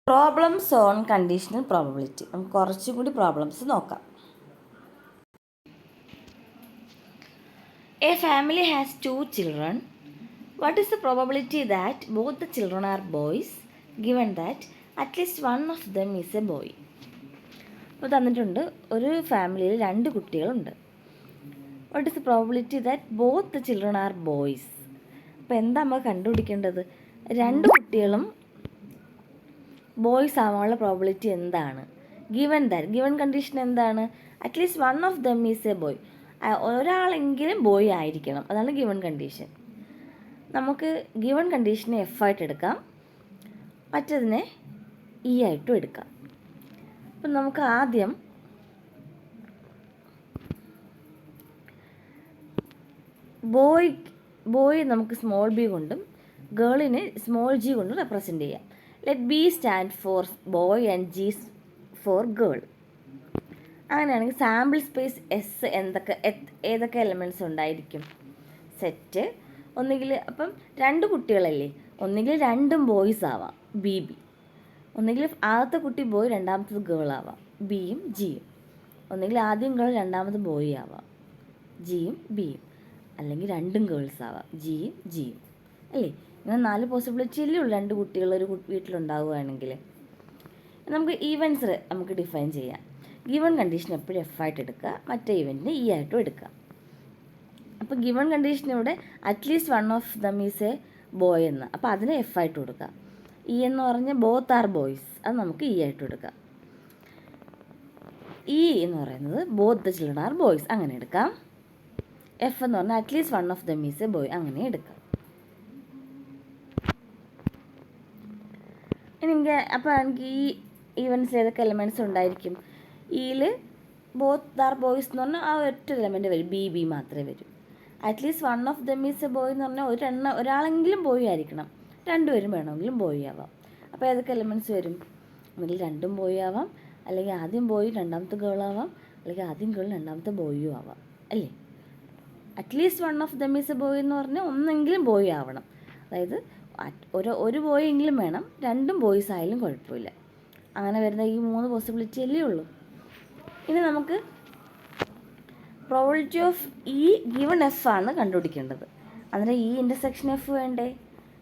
Problems on conditional probability. നമുക്ക് കുറച്ചും കൂടി പ്രോബ്ലംസ് നോക്കാം. A family has 2 children. What is the probability that both the children are boys given that at least one of them is a boy? അപ്പോൾ തന്നിട്ടുണ്ട്, ഒരു ഫാമിലിയിൽ 2 കുട്ടികളുണ്ട്. What is the probability that both the children are boys? അപ്പോൾ എന്താ നമ്മൾ കണ്ടുപിടിക്കേണ്ടത്? 2 കുട്ടികളും ബോയ്സ് ആവാനുള്ള പ്രോബബിലിറ്റി എന്താണ്? ഗിവൻ കണ്ടീഷൻ എന്താണ്? At least one of them is A boy. ഒരാളെങ്കിലും ബോയ് ആയിരിക്കണം, അതാണ് ഗിവൻ കണ്ടീഷൻ. നമുക്ക് ഗിവൻ കണ്ടീഷനെ എഫ് ആയിട്ട് എടുക്കാം, മറ്റതിനെ ഇ ആയിട്ടും എടുക്കാം. അപ്പം നമുക്ക് ആദ്യം ബോയ് നമുക്ക് സ്മോൾ ബി കൊണ്ടും ഗേളിനെ സ്മോൾ ജി കൊണ്ടും റെപ്രസെൻ്റ് ചെയ്യാം. Let B stand for boy and G for girl. അങ്ങനെയാണെങ്കിൽ സാമ്പിൾ സ്പേസ് എസ് ഏതൊക്കെ എലമെൻറ്റ്സ് ഉണ്ടായിരിക്കും? സെറ്റ് ഒന്നുകിൽ, അപ്പം 2 കുട്ടികളല്ലേ, ഒന്നുകിൽ 2 ബോയ്സ് ആവാം, ബി, ഒന്നുകിൽ ആദ്യത്തെ കുട്ടി ബോയ് രണ്ടാമത്തത് ഗേൾ ആവാം, ബിയും ജിയും. ഒന്നുകിൽ ആദ്യം ഗേൾ രണ്ടാമത് ബോയ് ആവാം, ജിയും ബിയും. അല്ലെങ്കിൽ 2 ഗേൾസ് ആവാം, ജിയും ജിയും, അല്ലേ? ഇങ്ങനെ 4 പോസിബിലിറ്റി അല്ലേ ഉള്ളൂ 2 കുട്ടികൾ ഒരു വീട്ടിലുണ്ടാവുകയാണെങ്കിൽ. നമുക്ക് ഈവൻസ് നമുക്ക് ഡിഫൈൻ ചെയ്യാം. ഗിവൺ കണ്ടീഷൻ എപ്പോഴും എഫ് ആയിട്ട് എടുക്കുക, മറ്റേ ഇവൻറ്റിന് ഇ ആയിട്ടും എടുക്കുക. അപ്പോൾ ഗിവൺ കണ്ടീഷൻ ഇവിടെ at least one of them is A boy എന്ന്, അപ്പോൾ അതിന് എഫ് ആയിട്ട് കൊടുക്കുക. ഇ എന്ന് പറഞ്ഞാൽ ബോത്ത് ആർ ബോയ്സ്, അത് നമുക്ക് ഇ ആയിട്ട് എടുക്കാം. ഇ എന്ന് പറയുന്നത് both the children are boys, അങ്ങനെ എടുക്കാം. എഫ് എന്ന് പറഞ്ഞാൽ at least one of them is A boy, അങ്ങനെ എടുക്കാം. അപ്പോൾ എനിക്ക് ഈ ഈവൻസ് ഏതൊക്കെ എലമെൻറ്റ്സ് ഉണ്ടായിരിക്കും? ഇയിൽ ബോത്ത് ആർ ബോയ്സ് എന്ന് പറഞ്ഞാൽ ആ ഒറ്റ എലമെൻറ്റ് വരും, ബി മാത്രമേ വരൂ. At least one of them is A boy എന്ന് പറഞ്ഞാൽ ഒരാളെങ്കിലും ബോയ് ആയിരിക്കണം, 2 പേരും വേണമെങ്കിലും ബോയ് ആവാം. അപ്പോൾ ഏതൊക്കെ എലമെൻറ്റ്സ് വരും? ഒന്നുകിൽ 2 ബോയ് ആവാം, അല്ലെങ്കിൽ ആദ്യം ബോയ് രണ്ടാമത്തെ ഗേൾ ആവാം, അല്ലെങ്കിൽ ആദ്യം ഗേൾ രണ്ടാമത്തെ ബോയും ആവാം, അല്ലേ? At least one of them is A boy എന്ന് പറഞ്ഞാൽ ഒന്നെങ്കിലും ബോയ് ആവണം, അതായത് ഒരു ബോയ് എങ്കിലും വേണം, 2 ബോയ്സ് ആയാലും കുഴപ്പമില്ല. അങ്ങനെ വരുന്ന ഈ 3 പോസിബിലിറ്റി അല്ലേ ഉള്ളൂ. ഇനി നമുക്ക് probability of E given F ആണ് കണ്ടുപിടിക്കേണ്ടത്. അന്നേരം ഇ ഇൻ്റർസെക്ഷൻ എഫ് വേണ്ടേ?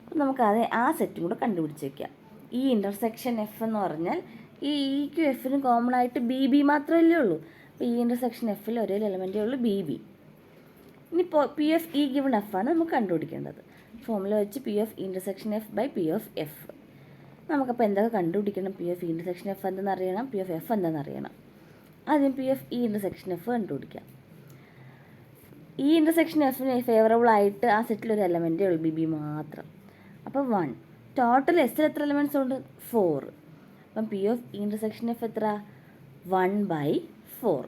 അപ്പം നമുക്ക് ആ സെറ്റും കൂടെ കണ്ടുപിടിച്ച് വയ്ക്കാം. ഇ ഇൻ്റർസെക്ഷൻ എഫ് എന്ന് പറഞ്ഞാൽ ഈ ഇക്കും എഫിനും കോമൺ ആയിട്ട് ബി മാത്രമല്ലേ ഉള്ളൂ. അപ്പോൾ ഇ ഇൻ്റർസെക്ഷൻ എഫിൽ ഒരേ എലമെൻറ്റേ ഉള്ളൂ, ബി. ഇനി P of E given F ആണ് നമുക്ക് കണ്ടുപിടിക്കേണ്ടത്. ഫോമുല വെച്ച് P of intersection F by P of F. നമുക്കപ്പോൾ എന്തൊക്കെ കണ്ടുപിടിക്കണം? പി ഓഫ് ഇൻ്റർസെക്ഷൻ എഫ് എന്താണെന്ന് അറിയണം, പി ഓഫ് എഫ് എന്താണെന്ന് അറിയണം. ആദ്യം P of E intersection F കണ്ടുപിടിക്കാം. ഈ ഇൻ്റർസെക്ഷൻ എഫിന് ഫേവറബിൾ ആയിട്ട് ആ സെറ്റിലൊരു എലമെൻറ്റേ ഉള്ളൂ, ബി മാത്രം. അപ്പോൾ 1. ടോട്ടൽ എസ്സിൽ എത്ര എലമെൻറ്റ്സ് ഉണ്ട്? 4. അപ്പം P of E intersection F എത്ര? 1/4.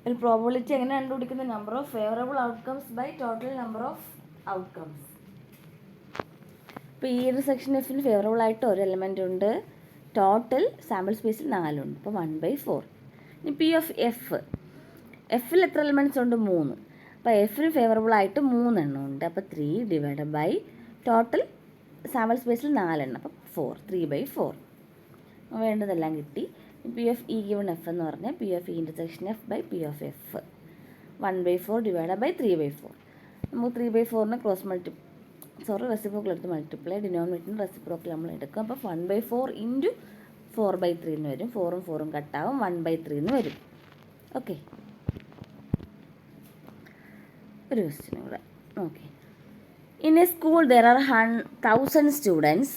ഒരു പ്രോബബിലിറ്റി എങ്ങനെ കണ്ടുപിടിക്കുന്നത്? Number of favourable outcomes by total number of outcomes. ഇപ്പോൾ ഈ ഇൻ്റർസെക്ഷൻ എഫിന് ഫേവറബിൾ ആയിട്ട് ഒരു എലമെൻ്റ് ഉണ്ട്, ടോട്ടൽ സാമ്പിൾ സ്പേസിൽ 4 ഉണ്ട്, അപ്പോൾ 1/4. ഇനി പി ഓഫ് എഫിൽ എത്ര എലമെൻറ്റ്സ് ഉണ്ട്? 3. അപ്പോൾ എഫിന് ഫേവറബിൾ ആയിട്ട് 3 എണ്ണം ഉണ്ട്, അപ്പോൾ 3 ഡിവൈഡ് ബൈ ടോട്ടൽ സാമ്പിൾ സ്പേസിൽ 4 എണ്ണം, അപ്പോൾ 4, 3/4. വേണ്ടതെല്ലാം കിട്ടി. P of E given F എന്ന് പറഞ്ഞാൽ P of E intersection F by P of F 1/4 divide by 3/4. നമുക്ക് 3/4നെ റെസിപ്രോക്കൽ എടുത്ത് മൾട്ടിപ്ലൈ, ഡിനോമിനേറ്ററിന് റെസിപ്രോക്കൽ നമ്മൾ എടുക്കും. അപ്പോൾ 1/4 ഇൻറ്റു 4/3 എന്ന് വരും. 4ഉം 4ഉം കട്ടാവും, 1/3 എന്ന് വരും. ഓക്കെ, ഒരു ക്വസ്റ്റ്യൻ കൂടെ okay. In a school there are 1000 students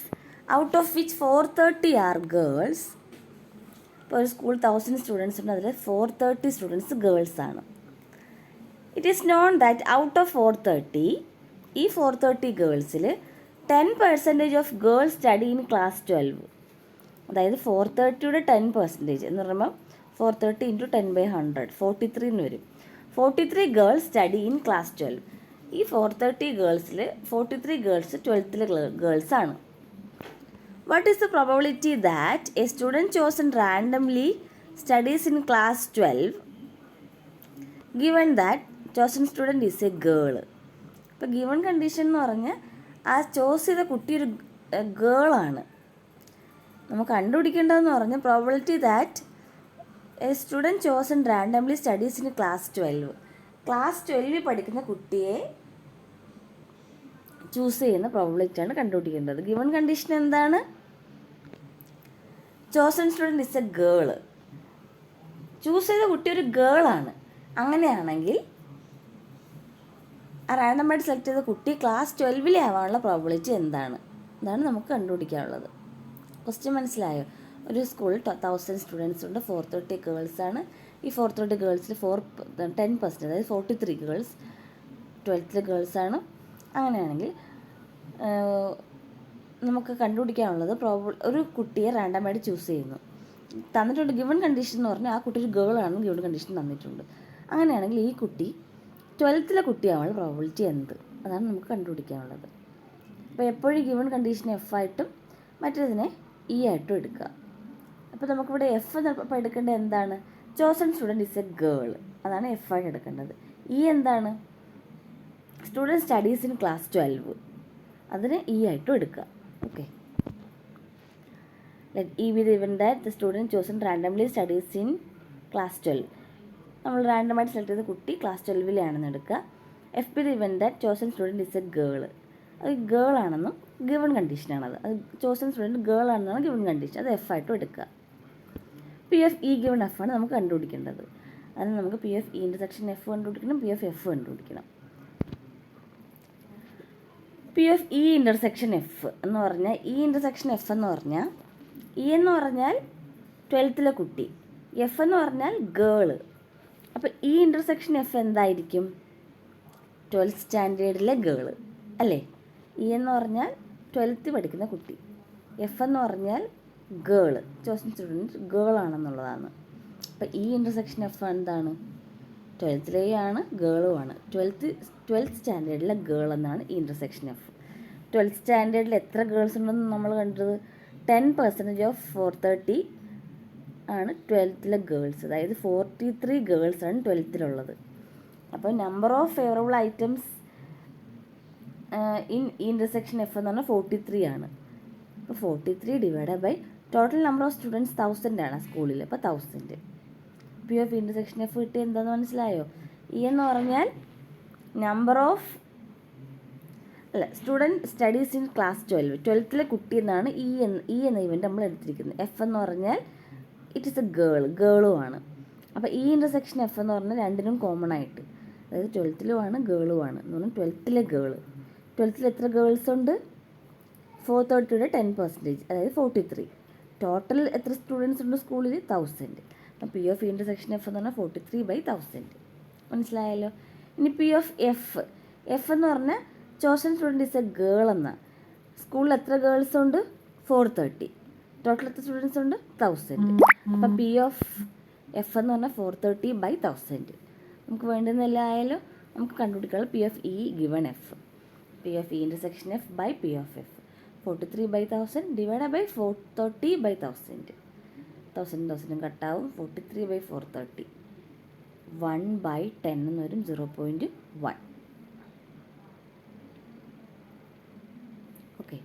out of which 430 are girls. ഇപ്പോൾ ഒരു സ്കൂൾ 1000 സ്റ്റുഡൻസ് ഉണ്ട്, അതിൽ 430 സ്റ്റുഡൻസ് ഗേൾസ് ആണ്. It is known that out of 430, ഈ 430 ഗേൾസിൽ 10% of girls study in class 12. അതായത് 430യുടെ 10% എന്ന് പറയുമ്പോൾ 430 ഇൻറ്റു 10/100 43 എന്ന് വരും. 43 ഗേൾസ് സ്റ്റഡി ഇൻ ക്ലാസ് 12. ഈ 430 ഗേൾസിൽ 43 ഗേൾസ് 12th ഗേൾസ് ആണ്. What is the probability that A student chosen randomly studies in class 12 given that chosen student is A girl? ഇപ്പോൾ given condition എന്ന് പറഞ്ഞാൽ ആ ചോസ് ചെയ്ത കുട്ടി ഒരു ഗേളാണ്. നമുക്ക് കണ്ടുപിടിക്കേണ്ടതെന്ന് പറഞ്ഞാൽ probability that A student chosen randomly studies in class 12. Class 12 പഠിക്കുന്ന കുട്ടിയെ ചൂസ് ചെയ്യുന്ന പ്രോബിലിറ്റിയാണ് കണ്ടുപിടിക്കേണ്ടത്. ഗിവൺ കണ്ടീഷൻ എന്താണ്? Chosen student is A girl. Choose ചെയ്ത കുട്ടി ഒരു ഗേളാണ്. അങ്ങനെയാണെങ്കിൽ ആ റാൻഡമായിട്ട് സെലക്ട് ചെയ്ത കുട്ടി ക്ലാസ് 12 ആവാനുള്ള പ്രോബിലിറ്റി എന്താണ്? ഇതാണ് നമുക്ക് കണ്ടുപിടിക്കാനുള്ളത്. ക്വസ്റ്റ്യൻ മനസ്സിലായോ? ഒരു സ്കൂളിൽ 1000 സ്റ്റുഡൻസ് ഉണ്ട്. 430 ഗേൾസാണ്. ഈ 430 ഗേൾസിൽ 10%, അതായത് 43 ഗേൾസ് 12th ഗേൾസാണ്. അങ്ങനെയാണെങ്കിൽ നമുക്ക് കണ്ടുപിടിക്കാനുള്ളത് ഒരു കുട്ടിയെ റാൻഡമായിട്ട് ചൂസ് ചെയ്യുന്നു. തന്നിട്ടുണ്ട് ഗിവൺ കണ്ടീഷൻ എന്ന് പറഞ്ഞാൽ ആ കുട്ടി ഒരു ഗേളാണെന്ന് ഗിവൺ കണ്ടീഷൻ തന്നിട്ടുണ്ട്. അങ്ങനെയാണെങ്കിൽ ഈ കുട്ടി 12th കുട്ടിയാവാനുള്ള പ്രോബിലിറ്റി എന്ത്? അതാണ് നമുക്ക് കണ്ടുപിടിക്കാനുള്ളത്. അപ്പോൾ എപ്പോഴും ഗിവൺ കണ്ടീഷൻ എഫ് ആയിട്ടും മറ്റേതിനെ ഇ ആയിട്ടും എടുക്കുക. അപ്പോൾ നമുക്കിവിടെ എഫ് ഇപ്പോൾ എടുക്കേണ്ടത് എന്താണ്? Chosen student is A girl. അതാണ് എഫ് ആയിട്ട് എടുക്കേണ്ടത്. ഇ എന്താണ്? Student studies in class 12. അതിന് ഇ ആയിട്ടും എടുക്കുക. Okay. Let E B the event that the student chosen randomly studies in class 12. നമ്മൾ റാൻഡമായിട്ട് സെലക്ട് ചെയ്ത കുട്ടി ക്ലാസ് 12 എടുക്കുക. F B the event that chosen student is A girl. അത് girl ആണെന്നും given കണ്ടീഷനാണത്. അത് ചോസൺ സ്റ്റുഡൻറ്റ് ഗേൾ ആണെന്നാണ് given condition. അത് F ആയിട്ടും എടുക്കുക. P F E given F ആണ് നമുക്ക് കണ്ടുപിടിക്കേണ്ടത്. അതിന് നമുക്ക് P F E intersection F കണ്ടുപിടിക്കണം, പി എഫ് എഫ് കണ്ടുപിടിക്കണം. P F E intersection F എന്ന് പറഞ്ഞാൽ ഇ ഇൻ്റർസെക്ഷൻ എഫ് എന്ന് പറഞ്ഞാൽ ഇ എന്ന് പറഞ്ഞാൽ 12th കുട്ടി, എഫ് എന്ന് പറഞ്ഞാൽ ഗേള്. അപ്പോൾ ഇ ഇൻ്റർസെക്ഷൻ എഫ് എന്തായിരിക്കും? 12th സ്റ്റാൻഡേർഡിലെ ഗേള് അല്ലേ? ഇ എന്ന് പറഞ്ഞാൽ 12th പഠിക്കുന്ന കുട്ടി, എഫ് എന്ന് പറഞ്ഞാൽ ഗേള്, ചോസൺ സ്റ്റുഡൻറ്റ് ഗേളാണെന്നുള്ളതാണ്. അപ്പോൾ ഈ ഇൻ്റർസെക്ഷൻ എഫ് എന്താണ്? 12th ആണ്, ഗേളുമാണ്. 12th സ്റ്റാൻഡേർഡിലെ ഗേൾ എന്നാണ് ഈ ഇൻ്റർസെക്ഷൻ എഫ്. 12th സ്റ്റാൻഡേർഡിൽ എത്ര ഗേൾസ് ഉണ്ടെന്ന് നമ്മൾ കണ്ടത്? 10% ഓഫ് 430 ആണ് 12th ഗേൾസ്. അതായത് 43 ഗേൾസാണ് 12th. അപ്പോൾ number of favourable items in intersection F എന്ന് പറഞ്ഞാൽ 43 ആണ്. അപ്പോൾ 43 divide by total number of students 1000 ആണ് സ്കൂളിൽ. അപ്പോൾ 1000. പി ഓഫ് ഇൻ്റർസെക്ഷൻ എഫ് കിട്ടി എന്താണെന്ന് മനസ്സിലായോ? ഇ എന്ന് പറഞ്ഞാൽ number of student studies in class 12th കുട്ടി എന്നാണ് ഇ എന്ന ഇവൻ്റ് നമ്മൾ എടുത്തിരിക്കുന്നത്. എഫ് എന്ന് പറഞ്ഞാൽ ഇറ്റ് ഇസ് എ ഗേളുമാണ്. അപ്പോൾ ഈ ഇൻ്റർസെക്ഷൻ എഫ് എന്ന് പറഞ്ഞാൽ രണ്ടിനും കോമൺ ആയിട്ട്, അതായത് 12th ആണ് ഗേളുമാണ് എന്ന് പറഞ്ഞാൽ 12th ഗേള്. 12th എത്ര ഗേൾസ് ഉണ്ട്? 430യുടെ 10%, അതായത് 43. ടോട്ടൽ എത്ര സ്റ്റുഡൻസ് ഉണ്ട് സ്കൂളിൽ? 1000. അപ്പം പി ഓഫ് ഇൻ്റർസെക്ഷൻ എഫ് എന്ന് പറഞ്ഞാൽ 43/1000. മനസ്സിലായല്ലോ? ഇനി പി ഓഫ് എഫ് എന്ന് പറഞ്ഞാൽ chosen student is A girl എന്ന സ്കൂളിൽ എത്ര ഗേൾസ് ഉണ്ട്? 430. ടോട്ടൽ എത്ര സ്റ്റുഡൻസ് ഉണ്ട്? 1000. അപ്പം പി ഓഫ് എഫ് എന്ന് പറഞ്ഞാൽ 430/1000. നമുക്ക് വേണ്ടുന്നതെല്ലാം ആയാലും നമുക്ക് കണ്ടുപിടിക്കാനുള്ള P of E given F. P of E intersection F by P of F 43/1000 divide by 430/1000. 1000 കട്ടാവും. 43/430 1/10 എന്ന് വരും. 0.1. ഓക്കെ.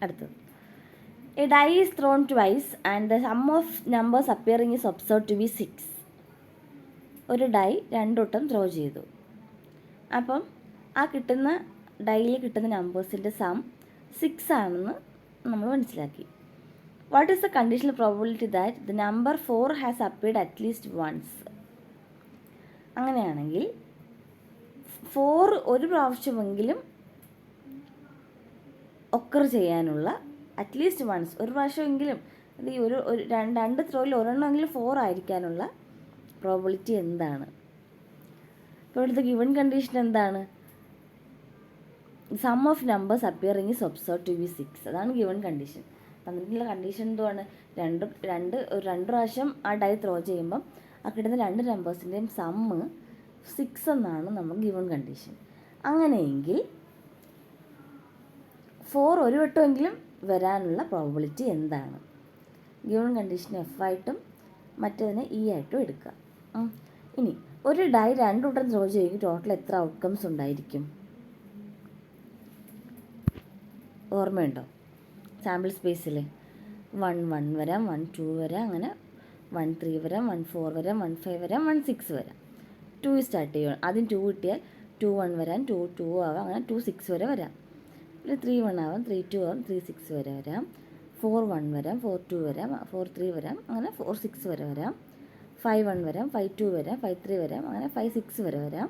അടുത്തത് a die is thrown twice and the sum of numbers appearing is observe to be 6. ഒരു dye 2 വട്ടം throw ചെയ്തു. അപ്പം ആ കിട്ടുന്ന ഡൈയിൽ കിട്ടുന്ന നമ്പേഴ്സിൻ്റെ സം 6 ആണെന്ന് നമ്മൾ മനസ്സിലാക്കി. What is the conditional probability that the number 4 has appeared at least once? അങ്ങനെയാണെങ്കിൽ 4 ഒരു പ്രാവശ്യമെങ്കിലും ഒക്കർ ചെയ്യാനുള്ള അറ്റ്ലീസ്റ്റ് വൺസ്, ഒരു പ്രാവശ്യമെങ്കിലും, അത് ഈ രണ്ട് ത്രോയിൽ ഒരെണ്ണമെങ്കിലും 4 ആയിരിക്കാനുള്ള പ്രോബിലിറ്റി എന്താണ്? ഇപ്പോൾ ഇവിടുത്തെ ഗിവൺ കണ്ടീഷൻ എന്താണ്? Sum of numbers appearing is observe to be 6. അതാണ് ഗിവൺ കണ്ടീഷൻ. തന്നിട്ടുള്ള കണ്ടീഷൻ എന്തുവാണ്? രണ്ട് പ്രാവശ്യം ആ ഡൈ ത്രോ ചെയ്യുമ്പം ആ കിട്ടുന്ന 2 നമ്പേഴ്സിൻ്റെയും സമ്മ് 6 എന്നാണ് നമ്മൾ ഗിവൺ കണ്ടീഷൻ. അങ്ങനെയെങ്കിൽ 4 ഒരു വട്ടമെങ്കിലും വരാനുള്ള പ്രോബിലിറ്റി എന്താണ്? ഗിവൺ കണ്ടീഷൻ എഫ് ആയിട്ടും മറ്റേതിനെ ഇ ആയിട്ടും എടുക്കുക. ഇനി ഒരു ഡൈ 2 വട്ടം ത്രോ ചെയ്യുമെങ്കിൽ ടോട്ടൽ എത്ര ഔട്ട്കംസ് ഉണ്ടായിരിക്കും? ഓർമ്മയുണ്ടോ? സാമ്പിൾ സ്പേസിൽ 1 1 വരാം, 1 2 വരാം, അങ്ങനെ 1 3 വരാം, 1 4 വരാം, 1 5 വരാം, 1 6 വരാം. 2 സ്റ്റാർട്ട് ചെയ്യും. ആദ്യം 2 കിട്ടിയാൽ 2 1 വരാം, 2 2 ആവാം, അങ്ങനെ 2 6 വരെ വരാം. പിന്നെ 3 1 ആവാം, 3 2 ആവാം, 3 6 വരെ വരാം. 4 1 വരാം, 4 2 വരാം, 4 3 വരാം, അങ്ങനെ 4 6 വരെ വരാം. 5 1 വരാം, 5 2 വരാം, 5 3 വരാം, അങ്ങനെ 5 6 വരെ വരാം.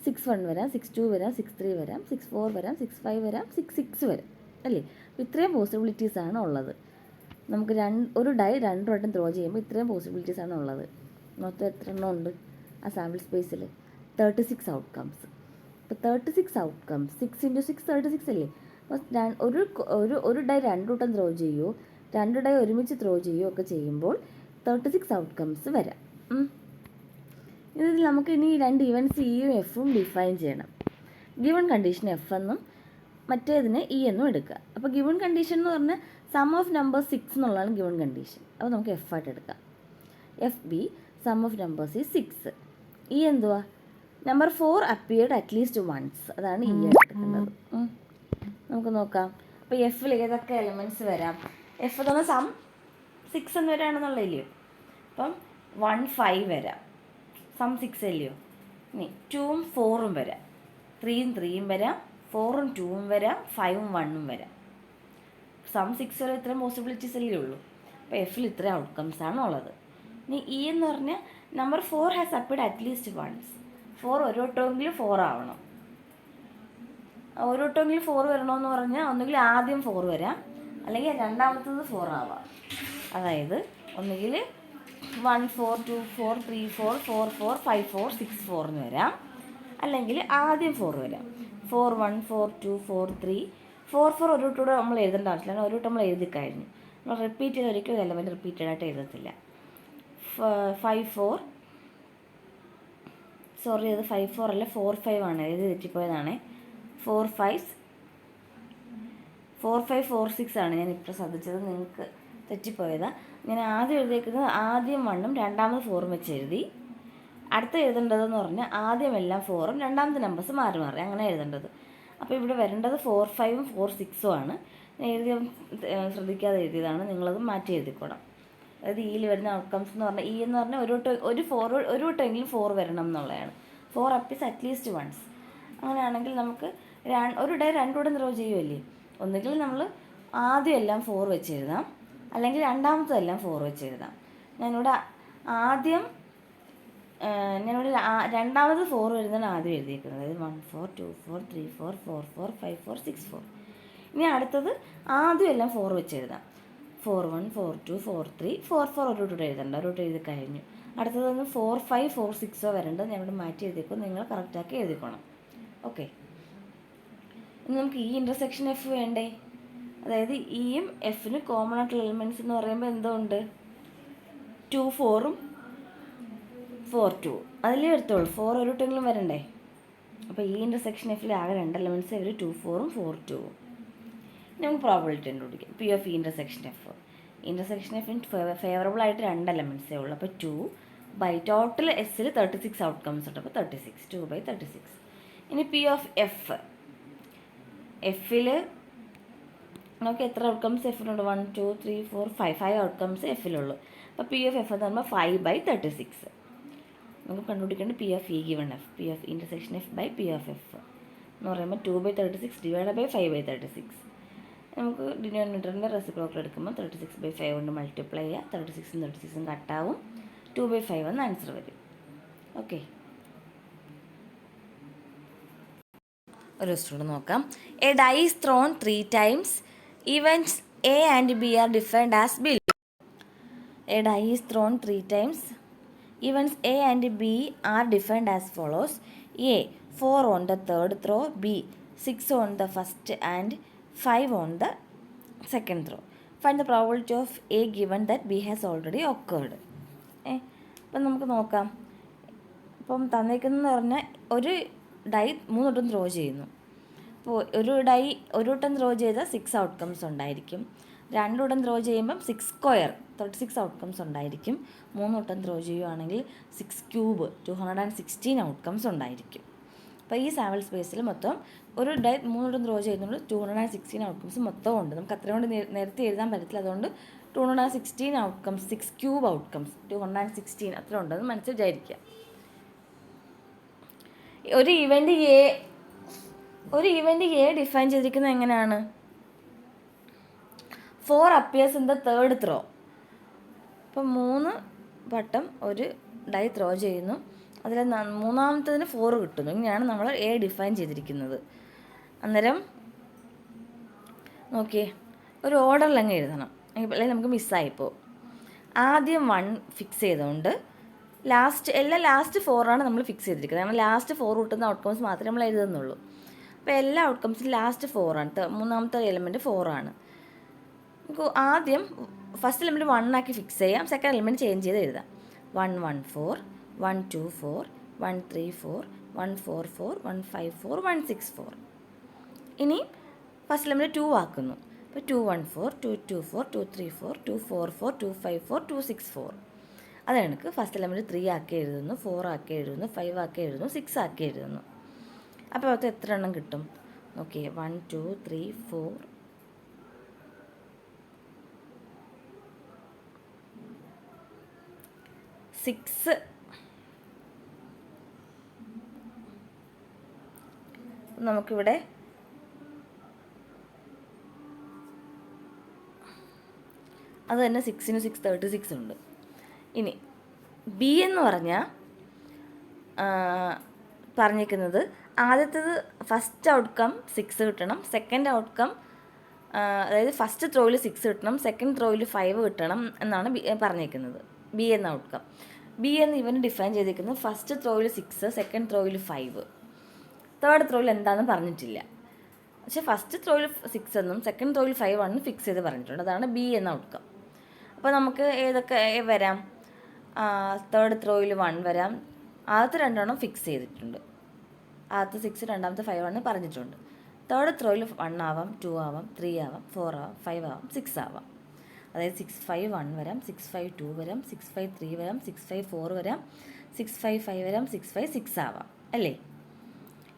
6 1 വരാം, 6 2 വരാം, 6 3 വരാം, 6 4 വരാം, 6 5 വരാം, 6 6 വരാം അല്ലേ. അപ്പോൾ ഇത്രയും പോസിബിലിറ്റീസാണ് ഉള്ളത്. നമുക്ക് ഒരു ഡൈ 2 വട്ടം ത്രോ ചെയ്യുമ്പോൾ ഇത്രയും പോസിബിലിറ്റീസാണ് ഉള്ളത്. മൊത്തം എത്ര എണ്ണം ഉണ്ട് ആ സാമ്പിൾ സ്പേസിൽ? 36 ഔട്ട്കംസ്. ഇപ്പോൾ 36 ഔട്ട്കംസ് 6 × 6 36 അല്ലേ. അപ്പോൾ ഒരു ഡൈ 2 വട്ടം ത്രോ ചെയ്യുകയോ 2 ഡൈ ഒരുമിച്ച് ത്രോ ചെയ്യുകയോ ഒക്കെ ചെയ്യുമ്പോൾ 36 ഔട്ട്കംസ് വരാം. ഇതിൽ നമുക്ക് ഇനി 2 ഇവൻറ്റ്സ് ഇയും എഫും ഡിഫൈൻ ചെയ്യണം. ഗിവൺ കണ്ടീഷൻ എഫ് എന്നും മറ്റേതിനെ ഇ എന്നും എടുക്കുക. അപ്പോൾ ഗിവൺ കണ്ടീഷൻ എന്ന് പറഞ്ഞാൽ സം ഓഫ് നമ്പർ 6 എന്നുള്ളതാണ് ഗിവൺ കണ്ടീഷൻ. അപ്പോൾ നമുക്ക് എഫ് ആയിട്ട് എടുക്കാം. F be sum of numbers ഈ 6. ഇ എന്തുവാ? Number 4 appeared at least once. അതാണ് ഇ ആയിട്ട് എടുക്കേണ്ടത്. നമുക്ക് നോക്കാം. അപ്പോൾ എഫിൽ ഏതൊക്കെ എലമെൻറ്റ്സ് വരാം? എഫ് എന്ന് പറഞ്ഞാൽ സം 6 എന്ന് വരാണെന്നുള്ളതില്ലയോ. അപ്പം 1 5 വരാം, സം 6 അല്ലയോ. ഇനി 2ഉം 4ഉം വരാം, 3ഉം 3ഉം വരാം, 4ഉം 2ഉം വരാം, 5ഉം 1ഉം വരാം. സം 6 വരെ ഇത്രയും പോസിബിലിറ്റീസ് അല്ലേ ഉള്ളൂ. അപ്പോൾ എഫിൽ ഇത്രയും ഔട്ട്കംസ് ആണ് ഉള്ളത്. ഇനി ഇ എന്ന് പറഞ്ഞാൽ number 4 has appeared at least once. 4 ഒരു വട്ടമെങ്കിലും 4 ആവണം. ഒരു വട്ടമെങ്കിലും 4 വരണമെന്ന് പറഞ്ഞാൽ ഒന്നുകിൽ ആദ്യം 4 വരാം, അല്ലെങ്കിൽ രണ്ടാമത്തത് 4 ആവാം. അതായത് ഒന്നുകിൽ 1 4 2 4 3 4 4 4 5 4 6 4 എന്ന് വരാം, അല്ലെങ്കിൽ ആദ്യം 4 വരാം. 4 1 4 2 4 3 4 4 ഒരു വട്ടം നമ്മൾ എഴുതേണ്ട ആവശ്യമില്ല. ഒരു വട്ടം നമ്മൾ എഴുതി കഴിഞ്ഞു. നമ്മൾ റിപ്പീറ്റ് ചെയ്ത് ഒരിക്കലും എലമെൻറ്റ് റിപ്പീറ്റഡ് ആയിട്ട് എഴുതത്തില്ല. 5 4 സോറി, അത് 5 4 അല്ല 4 5 ആണ്. എഴുതി തെറ്റിപ്പോയതാണ്. 4 5 4 6 ആണ് ഞാൻ ഇപ്പോൾ ശ്രദ്ധിച്ചത്. നിങ്ങൾക്ക് തെറ്റിപ്പോയതാണ്. ഞാൻ ആദ്യം എഴുതിയേക്കുന്നത് ആദ്യം 1ഉം രണ്ടാമത് 4ഉം വെച്ച് എഴുതി. അടുത്ത എഴുതേണ്ടതെന്ന് പറഞ്ഞാൽ ആദ്യം എല്ലാം 4ഉം രണ്ടാമത്തെ നമ്പേഴ്സ് മാറി മാറി അങ്ങനെ എഴുതേണ്ടത്. അപ്പോൾ ഇവിടെ വരേണ്ടത് 4 5ഉം 4 6ഉം ആണ്. എഴുതിയ ശ്രദ്ധിക്കാതെ എഴുതിയതാണ്. നിങ്ങളത് മാറ്റി എഴുതിക്കോണം. അതായത് ഇയിൽ വരുന്ന ഔട്ട്കംസ് എന്ന് പറഞ്ഞാൽ ഇ എന്ന് പറഞ്ഞാൽ ഒരു വട്ടമെങ്കിലും 4 വരണം എന്നുള്ളതാണ്. 4 അപ്പീസ് അറ്റ്ലീസ്റ്റ് വൺസ്. അങ്ങനെയാണെങ്കിൽ നമുക്ക് ഒരു ഡേ 2 വട്ടം ത്രോ ചെയ്യുമല്ലേ. ഒന്നുകിൽ നമ്മൾ ആദ്യം എല്ലാം 4 വെച്ച് എഴുതാം, അല്ലെങ്കിൽ രണ്ടാമതെല്ലാം 4 വെച്ച് എഴുതാം. ഞാനിവിടെ രണ്ടാമത് 4 വരുന്നതാണ് ആദ്യം എഴുതിയിരിക്കുന്നത്. അതായത് 1 4 2 4 3 4 4 4 5 4 6 4. ഇനി അടുത്തത് ആദ്യം എല്ലാം 4 വെച്ച് എഴുതാം. 4 1 4 2 4 3 4 4 ഒരു വട്ടം എഴുതണ്ട, ഒരു വട്ടം എഴുതി കഴിഞ്ഞു. അടുത്തത് 4 5 4 6 വരേണ്ടത് ഞാൻ ഇവിടെ മാറ്റി എഴുതിക്കും. നിങ്ങൾ കറക്റ്റാക്കി എഴുതിക്കോണം. ഓക്കെ. ഇനി നമുക്ക് ഈ ഇൻ്റർസെക്ഷൻ എഫ് വേണ്ടേ. അതായത് ഇയും എഫിനും കോമൺ ആയിട്ടുള്ള എലിമെൻറ്റ്സ് എന്ന് പറയുമ്പോൾ എന്തോ ഉണ്ട്? 2 4ഉം 4 2. അതിലേ വരത്തുള്ളൂ. 4 ഒരു വട്ടമെങ്കിലും വരണ്ടേ. അപ്പോൾ ഈ ഇൻ്റർസെക്ഷൻ എഫിൽ ആകെ 2 എലമെൻറ്റ്സ് ഇവർ 2 4ഉം 4 2ഉം. നമുക്ക് പ്രോബിലിറ്റി കണ്ടുപിടിക്കാം. P of intersection F. Intersection എഫിന് ഫേവറബിൾ ആയിട്ട് 2 എലമെൻറ്റ്സേ ഉള്ളൂ. അപ്പോൾ 2 ബൈ ടോട്ടൽ എസ്സിൽ 36 ഔട്ട്കംസ് ഉണ്ട്. അപ്പോൾ 36 2 ബൈ 36. ഇനി പി ഓഫ് എഫ്. എഫിൽ നമുക്ക് എത്ര ഔട്ട്കംസ് എഫിലുണ്ട്? 1 2 3 4 5 ഔട്ട്കംസ് എഫിലുള്ളൂ. അപ്പോൾ പി ഓഫ് എഫ് എന്ന് പറയുമ്പോൾ 5 ബൈ 36. നമുക്ക് കണ്ടുപിടിക്കേണ്ടത് P of E given F. P of intersection F by P of F എന്ന് പറയുമ്പോൾ 2 ബൈ 36 ഡിവൈഡ് ബൈ 5 ബൈ 36. നമുക്ക് ഡിനോമിനേറ്ററിൻ്റെ റെസിപ്രോക്കൽ എടുക്കുമ്പോൾ 36 ബൈ 5 കൊണ്ട് മൾട്ടിപ്ലൈ ചെയ്യുക. 36ഉം 36ഉം കട്ടാവും. 2 ബൈ 5 എന്ന് ആൻസർ വരും. ഓക്കെ. ഒരു ക്വസ്റ്റ്യൻ നോക്കാം. A die is thrown 3 times. Events A and B are defined as below. A die is thrown 3 times. Events A and B are defined as follows. A 4 on the third throw, B 6 on the first and 5 on the second throw. Find the probability of A given that B has already occurred. അപ്പം നമുക്ക് നോക്കാം. ഇപ്പം തന്നേക്കുന്നതെന്ന് പറഞ്ഞാൽ ഒരു dye 3 വട്ടം throw ചെയ്യുന്നു. അപ്പോൾ ഒരു വട്ടം ത്രോ ചെയ്താൽ 6 ഔട്ട്കംസ് ഉണ്ടായിരിക്കും. 2 വട്ടം ത്രോ ചെയ്യുമ്പം 6 സ്ക്വയർ 36 ഔട്ട്കംസ് ഉണ്ടായിരിക്കും. 3 വട്ടം ത്രോ ചെയ്യുകയാണെങ്കിൽ 6 ക്യൂബ് 216 ഔട്ട്കംസ് ഉണ്ടായിരിക്കും. അപ്പോൾ ഈ സാമ്പിൾ സ്പേസിൽ മൊത്തം ഒരു ഡൈ 3 ഡ്രോ ചെയ്യുന്നുണ്ട് 216 ഔട്ട്കംസ് മൊത്തം ഉണ്ട്. നമുക്ക് അത്രയും കൊണ്ട് നേരത്തെ എഴുതാൻ പറ്റത്തില്ല. അതുകൊണ്ട് 216 ഔട്ട്കംസ് 6 ക്യൂബ് ഔട്ട്കംസ് 216 അത്ര ഉണ്ടെന്ന് മനസ്സിൽ വിചാരിക്കുക. ഒരു ഇവൻ്റ് എ ഡിഫൈൻ ചെയ്തിരിക്കുന്നത് എങ്ങനെയാണ്? 4 appears in the third throw. അപ്പം 3 വട്ടം ഒരു ഡൈ ത്രോ ചെയ്യുന്നു, അതിൽ മൂന്നാമത്തതിന് 4 കിട്ടുന്നു. ഇങ്ങനെയാണ് നമ്മൾ എ ഡിഫൈൻ ചെയ്തിരിക്കുന്നത്. അന്നേരം നോക്കിയേ, ഒരു ഓർഡറിൽ അങ്ങ് എഴുതണം, അല്ലെങ്കിൽ നമുക്ക് മിസ്സായിപ്പോൾ. ആദ്യം 1 ഫിക്സ് ചെയ്തുകൊണ്ട് ലാസ്റ്റ് 4 നമ്മൾ ഫിക്സ് ചെയ്തിരിക്കുന്നത്. കാരണം ലാസ്റ്റ് 4 കിട്ടുന്ന ഔട്ട്കംസ് മാത്രമേ നമ്മൾ എഴുതുന്നുള്ളൂ. അപ്പോൾ എല്ലാ ഔട്ട്കംസിലും ലാസ്റ്റ് 4 മൂന്നാമത്തെ എലിമെൻറ്റ് 4. നമുക്ക് ആദ്യം ഫസ്റ്റ് എലിമെൻറ്റ് 1 ആക്കി ഫിക്സ് ചെയ്യാം, സെക്കൻഡ് എലിമെൻറ്റ് ചേഞ്ച് ചെയ്ത് എഴുതാം. 1 1 4 1 2 4 1 3 4 1 4 4 1 5 4 1 6 4. ഇനി ഫസ്റ്റ് എലിമെൻറ്റ് 2 ആക്കുന്നു. അപ്പോൾ 2 1 4 2 2 4 2 3 4 2 4 4 2 5 4 2 6 4. അത് എനിക്ക് ഫസ്റ്റ് എലിമെൻറ്റ് 3 ആക്കി എഴുതുന്നു, 4 ആക്കി എഴുതുന്നു, 5 ആക്കി എഴുതുന്നു, 6 ആക്കി എഴുതുന്നു. അപ്പോൾ അത് എത്ര എണ്ണം കിട്ടും? ഓക്കെ, 1 2 3 4 6. നമുക്കിവിടെ അത് തന്നെ 6 ന് 6 36 ഉണ്ട്. ഇനി ബി എന്ന് പറഞ്ഞാൽ പറഞ്ഞിരിക്കുന്നത് ആദ്യത്തേത് ഫസ്റ്റ് ഔട്ട്കം 6 കിട്ടണം, സെക്കൻഡ് ഔട്ട്കം അതായത് ഫസ്റ്റ് ത്രോയിൽ 6 കിട്ടണം, സെക്കൻഡ് ത്രോയിൽ 5 കിട്ടണം എന്നാണ് പറഞ്ഞിരിക്കുന്നത്. ബി എന്ന ഔട്ട്കം. ബി എന്ന് ഇവന് ഡിഫൈൻ ചെയ്തിരിക്കുന്നത് ഫസ്റ്റ് ത്രോയിൽ 6, സെക്കൻഡ് ത്രോയിൽ 5, തേർഡ് ത്രോയിൽ എന്താണെന്ന് പറഞ്ഞിട്ടില്ല. പക്ഷേ ഫസ്റ്റ് ത്രോയിൽ 6 എന്നും സെക്കൻഡ് ത്രോയിൽ 5 ആണെന്ന് ഫിക്സ് ചെയ്ത് പറഞ്ഞിട്ടുണ്ട്. അതാണ് ബി എന്ന ഔട്ട്കം. അപ്പോൾ നമുക്ക് ഏതൊക്കെ വരാം? തേർഡ് ത്രോയിൽ 1 വരാം. ആദ്യത്തെ 2 ഫിക്സ് ചെയ്തിട്ടുണ്ട്. ആദ്യത്തെ 6, രണ്ടാമത്തെ 5 ആണെന്ന് പറഞ്ഞിട്ടുണ്ട്. തേർഡ് ത്രോയിൽ 1 ആവാം, 2 ആവാം, 3 ആവാം, 4 ആവാം, 5 ആവാം, 6 ആവാം. അതായത് 6 5 1 വരാം, 6 5 2 വരാം, 6 5 3 വരാം, 6 5 4 വരാം, 6 5 5 വരാം, 6 5 6 ആവാം അല്ലേ?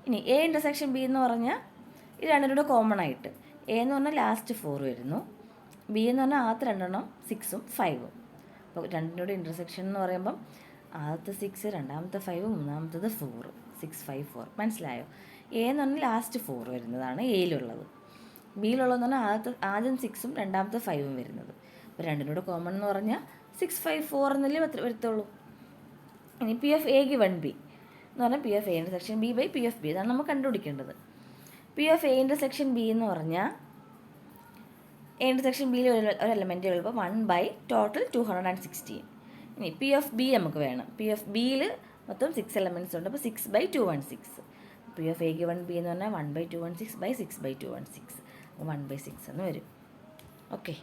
ഇനി എ ഇൻ്റർസെക്ഷൻ ബി എന്ന് പറഞ്ഞാൽ ഇത് രണ്ടിനോട് കോമൺ ആയിട്ട് എ എന്ന് പറഞ്ഞാൽ ലാസ്റ്റ് 4 വരുന്നു, ബി എന്ന് പറഞ്ഞാൽ ആദ്യത്തെ 2 6ഉം 5ഉം. അപ്പോൾ രണ്ടിനോട് ഇൻ്റർസെക്ഷൻ എന്ന് പറയുമ്പം ആദ്യത്തെ 6, രണ്ടാമത്തെ 5, മൂന്നാമത്തത് 4, 6 5 4. മനസ്സിലായോ? എ എന്ന് പറഞ്ഞാൽ ലാസ്റ്റ് 4 വരുന്നതാണ് എയിലുള്ളത്. ബിയിലുള്ളതെന്ന് പറഞ്ഞാൽ ആദ്യം 6ഉം രണ്ടാമത്തെ 5ഉം വരുന്നത്. അപ്പോൾ രണ്ടിനോട് കോമൺ എന്ന് പറഞ്ഞാൽ 6 5 4 എന്നല്ലേ വരത്തുള്ളൂ. ഇനി P of A given B എന്ന് പറഞ്ഞാൽ P of A intersection B by P of B. അതാണ് നമ്മൾ കണ്ടുപിടിക്കേണ്ടത്. P of A intersection B എന്ന് പറഞ്ഞാൽ എ ഇൻ്റർസെക്ഷൻ ബിയിൽ ഒരു എലമെൻറ്റ് എഴുതുമ്പോൾ 1 ബൈ ടോട്ടൽ 216. ഇനി പി ഓഫ് ബി നമുക്ക് വേണം. പി ഓഫ് ബിയിൽ മൊത്തം 6 എലമെൻറ്റ്സ് ഉണ്ട്. അപ്പോൾ 6 by 216. P of A given B എന്ന് പറഞ്ഞാൽ 1 ബൈ 216 ബൈ 6 ബൈ 216. 1 ബൈ 6 എന്ന് വരും. ഓക്കെ.